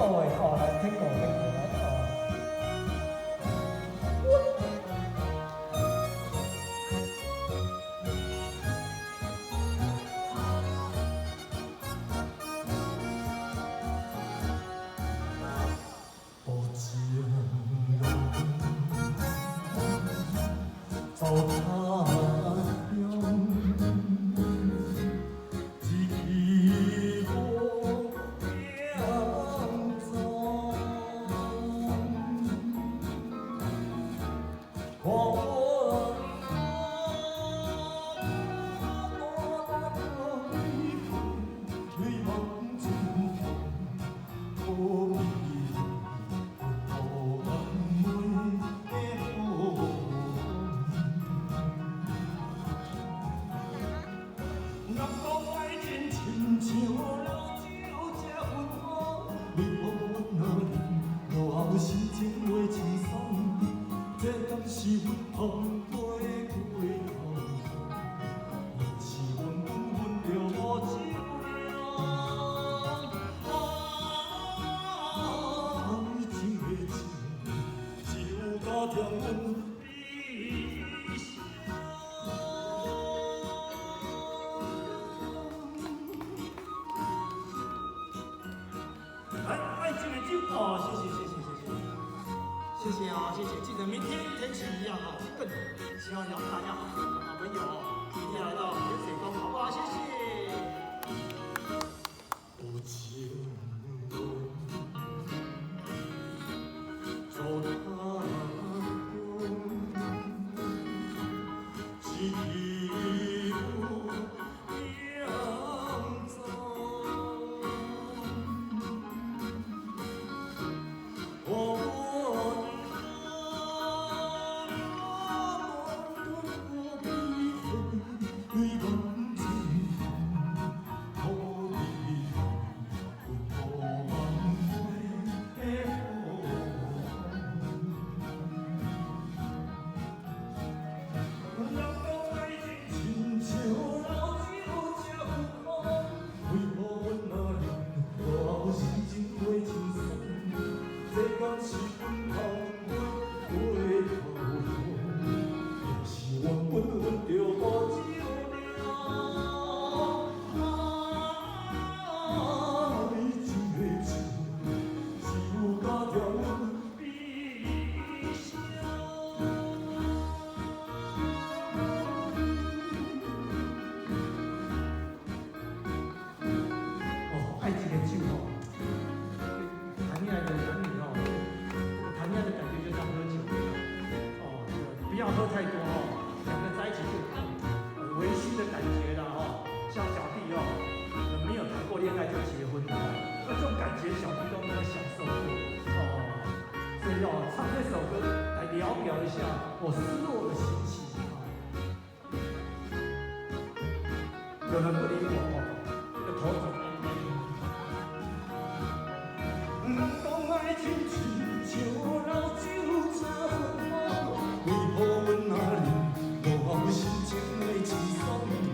的吼，来天国来吼。不情走他乡，一路扬州。我泪望尽头，南方爱情亲像老酒这温和，为何阮若忍，落后心情袂轻松？这敢是阮风吹过头，也是阮阮着无酒量。爱情的情，只有加添阮悲伤。爱情的酒哦，谢谢啊，谢谢！记得明天天气一样啊，更冷，希望大家好朋友一定要来到盐水沟，好不好？谢谢。有情人走他乡，一路扬州。这敢是阮风吹过头，也是阮着无酒量。爱情的情，只有加添阮悲伤。哦，爱情的酒哦，谈恋爱的男女哦，这个谈恋爱的感觉就像喝酒哦，不要喝太多哦，两个在一起就微醺的感觉啦哦，像小弟哦，没有谈过恋爱就结婚的，那这种感觉小弟都没有享受过哦，所以哦，唱这首歌来聊表一下我失落的心情啊。有人不理我哦，这个头转弯弯。南方爱情亲像老酒这温和，为何阮若忍，落后心情袂轻松？